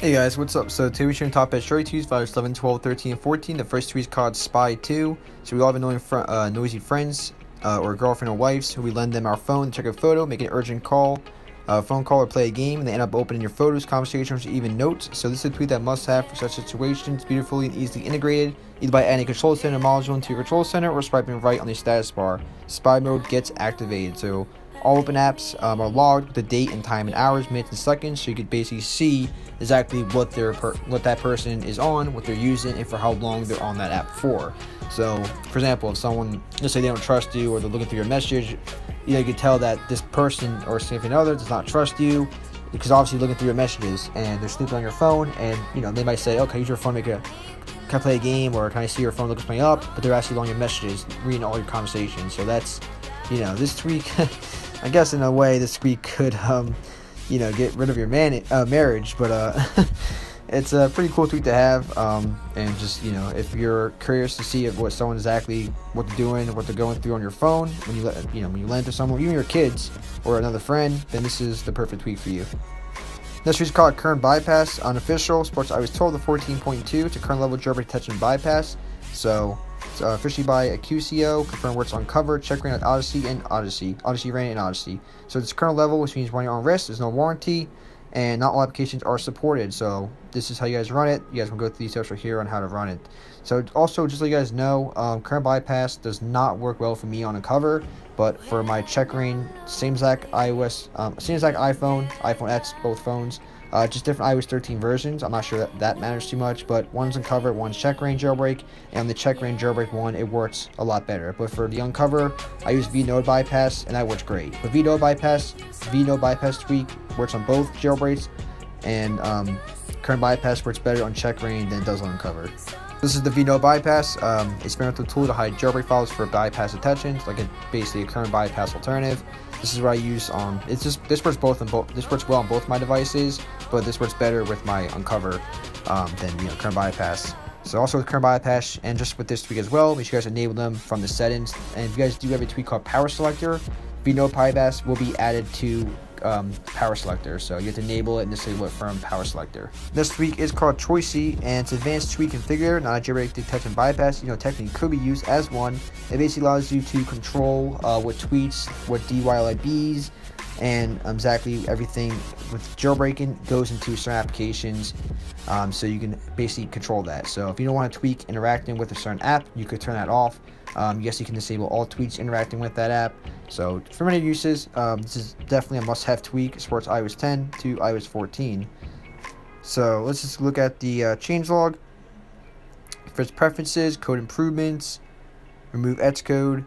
Hey guys, what's up? So today we're showing top best story twos, values 11, 12, 13, and 14. The first two is called Spy 2. So we all have annoying noisy friends or girlfriend or wives who we lend them our phone to check a photo, make an urgent call, phone call, or play a game, and they end up opening your photos, conversations, or even notes. So this is a tweet that must have for such situations, beautifully and easily integrated, either by adding a control center module into your control center or swiping right on the status bar. Spy mode gets activated. So all open apps are logged with the date and time and hours, minutes and seconds, so you could basically see exactly what that person is on, what they're using, and for how long they're on that app for. So, for example, if someone, let's say they don't trust you or they're looking through your message, you can tell that this person or significant other does not trust you because obviously looking through your messages and they're sleeping on your phone, and they might say, okay, use your phone, can I play a game, or can I see your phone, look something up? But they're actually on your messages, reading all your conversations. So that's, this tweak. I guess in a way this tweak could get rid of your marriage, but it's a pretty cool tweak to have, and just if you're curious to see what someone exactly what they're doing, what they're going through on your phone when you lend to someone, even your kids or another friend, then this is the perfect tweak for you. Next tweet is called Current Bypass. Unofficial supports iOS 12 to 14.2 to current level jailbreak detection bypass. So it's officially by a QCO, confirmed works Unc0ver, Checkra1n, Odyssey, and Odyssey ran in Odyssey. So it's current level, which means running on risk, there's no warranty, and not all applications are supported. So this is how you guys run it. You guys will go through these steps right here on how to run it. So also, just so you guys know, current bypass does not work well for me on Unc0ver, but for my Checkra1n, same exact iOS, same exact iPhone X, both phones. Just different iOS 13 versions. I'm not sure that matters too much, but one's Unc0ver, one's Checkra1n jailbreak, and on the Checkra1n jailbreak one, it works a lot better. But for the Unc0ver, I use vNode bypass, and that works great. But vNode bypass tweak works on both jailbreaks, and current bypass works better on Checkra1n than it does on Unc0ver. This is the vNode bypass, experimental tool to hide jailbreak files for bypass detection, like basically a current bypass alternative. This is what I use on. This works This works well on both my devices, but this works better with my Unc0ver than current bypass. So also with current bypass and just with this tweak as well, make sure you guys enable them from the settings. And if you guys do have a tweak called Power Selector, vNode bypass will be added to Power Selector, so you have to enable it and disable it from Power Selector. This tweak is called Choicey, and it's advanced tweak configurator, not a jailbreak detection bypass. Technically could be used as one. It basically allows you to control what tweets, what DYLIBs, and exactly everything with jailbreaking goes into certain applications, so you can basically control that. So if you don't want to tweak interacting with a certain app, you could turn that off. Yes, you can disable all tweets interacting with that app. So for many uses, this is definitely a must-have tweak. It supports iOS 10 to iOS 14. So let's just look at the changelog. First, preferences, code improvements, remove Xcode,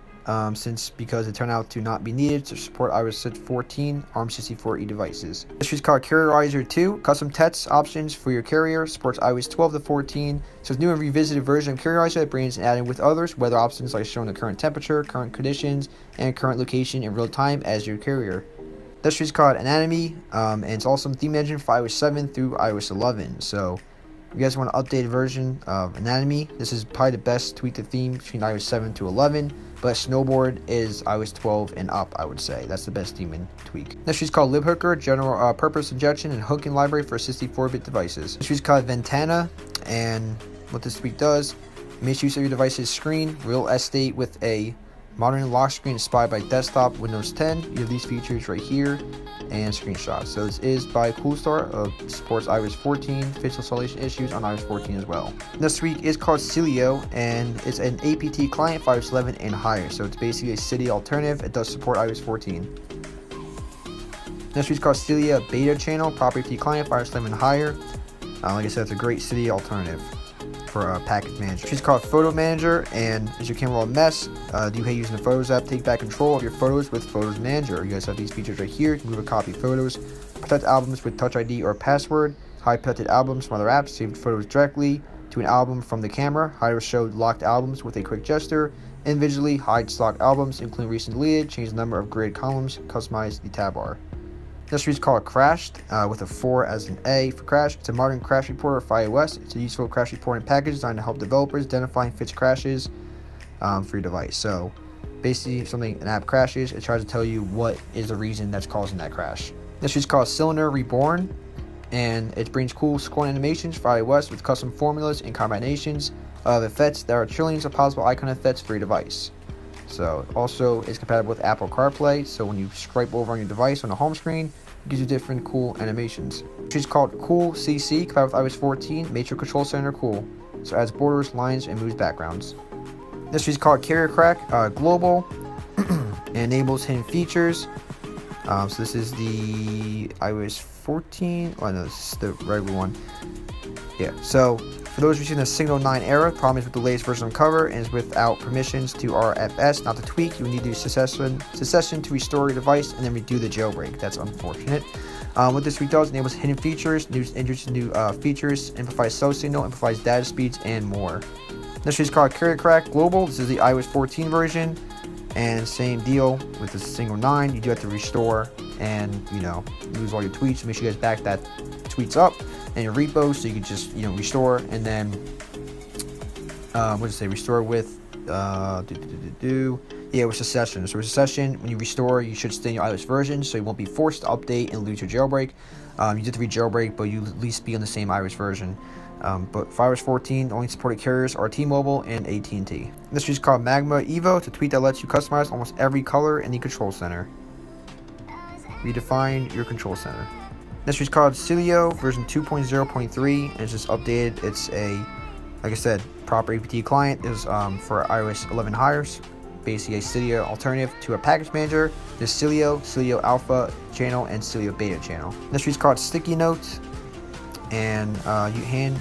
because it turned out to not be needed to support iOS 14 ARM64E devices. This is called Carrierizer 2, custom text options for your carrier, supports iOS 12 to 14. So it's new and revisited version of Carrierizer that brings and adding with others weather options like showing the current temperature, current conditions, and current location in real time as your carrier. This is called Anatomy, and it's also theme engine for iOS 7 through iOS 11. So if you guys want an updated version of Anatomy, this is probably the best tweak to theme between iOS 7 to 11. But Snowboard is iOS 12 and up, I would say. That's the best theme tweak. Next is called libhooker, general purpose injection and hooking library for 64-bit devices. This is called Ventana, and what this tweak does, makes use of your device's screen, real estate with a modern lock screen inspired by desktop Windows 10. You have these features right here and screenshots. So this is by Coolstar, supports iOS 14, fixed installation issues on iOS 14 as well. Next tweak is called Cilio, and it's an APT client for iOS 11 and higher. So it's basically a Cydia alternative. It does support iOS 14. Next tweak is called Cilia Beta Channel, property client for iOS 11 and higher. Like I said, it's a great Cydia alternative for package manager. She's called Photo Manager, and is your camera a mess? Do you hate using the Photos app? Take back control of your photos with Photos Manager. You guys have these features right here. You can move a copy of photos, protect albums with Touch ID or password, hide protected albums from other apps, save photos directly to an album from the camera, hide or show locked albums with a quick gesture, individually hide stock albums, including recent deleted, change the number of grid columns, customize the tab bar. This is called Crashed, with a 4 as an A for crash. It's a modern crash reporter for iOS. It's a useful crash reporting package designed to help developers identify and fix crashes for your device. So basically, if an app crashes, it tries to tell you what is the reason that's causing that crash. This is called Cylinder Reborn, and it brings cool scoring animations for iOS with custom formulas and combinations of effects. There are trillions of possible icon effects for your device. So also it's compatible with Apple CarPlay, so when you swipe over on your device on the home screen, it gives you different cool animations. It's called Cool CC, compatible with iOS 14, makes your control center cool. So adds borders, lines, and moves backgrounds. This is called Checkra1n Global, and enables hidden features. So this is the iOS 14. Oh no, this is the regular one. Yeah. So for those using the Signal 9 error, the problem is with the latest version of Unc0ver and is without permissions to RFS. Not to tweak, you will need to do secession to restore your device and then redo the jailbreak. That's unfortunate. What this tweak does, enables hidden features, introduces new features, amplifies cell signal, amplifies data speeds, and more. This is called Checkra1n Global. This is the iOS 14 version, and same deal with the Signal 9. You do have to restore and lose all your tweets. Make sure you guys back that tweets up in your repo so you can just restore, and then restore with with secession. So with secession, when you restore, you should stay in your iOS version, so you won't be forced to update and lose your jailbreak. You did the jailbreak, but you at least be on the same iOS version. But for iOS 14, the only supported carriers are T-Mobile and AT&T. This is called Magma Evo. It's a tweet that lets you customize almost every color in the control center. Redefine your control center. This is called Cilio version 2.0.3, and it's just updated. It's a, like I said, proper APT client. Is for iOS 11 hires. Basically a Cilio alternative to a package manager. There's Cilio Alpha channel, and Cilio Beta channel. This is called Sticky Notes, and you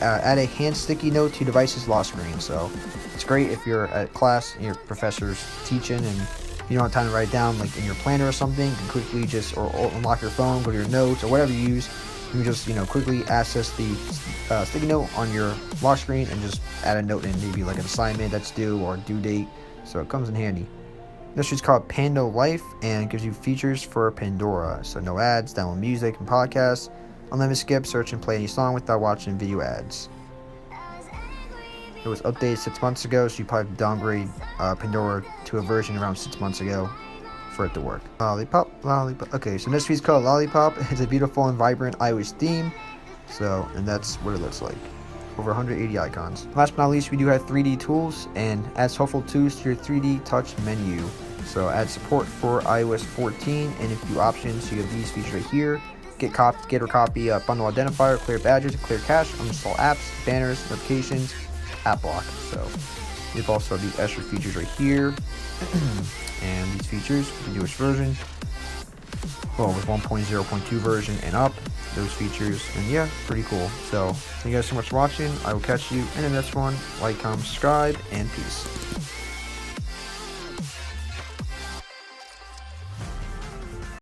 add a hand sticky note to your device's lock screen. So it's great if you're at class and your professor's teaching and you don't have time to write it down, like in your planner or something. You can quickly just or unlock your phone, go to your notes or whatever you use. You can just quickly access the sticky note on your lock screen and just add a note in, maybe like an assignment that's due or a due date. So it comes in handy. This is called Pando Life, and gives you features for Pandora. So no ads, download music and podcasts, unlimited skip, search and play any song without watching video ads. It was updated 6 months ago, so you probably downgrade Pandora to a version around 6 months ago for it to work. Lollipop. Okay, so this is called Lollipop. It's a beautiful and vibrant iOS theme. So, and that's what it looks like. Over 180 icons. Last but not least, we do have 3D tools, and adds helpful tools to your 3D touch menu. So add support for iOS 14 and a few options. So you have these features right here. Get or copy bundle identifier, clear badges, clear cache, uninstall apps, banners, notifications, app block. So you've also these extra features right here. And these features, the newest version. Well, with 1.0.2 version and up, those features, and yeah, pretty cool. So thank you guys so much for watching. I will catch you in the next one. Like, comment, subscribe, and peace.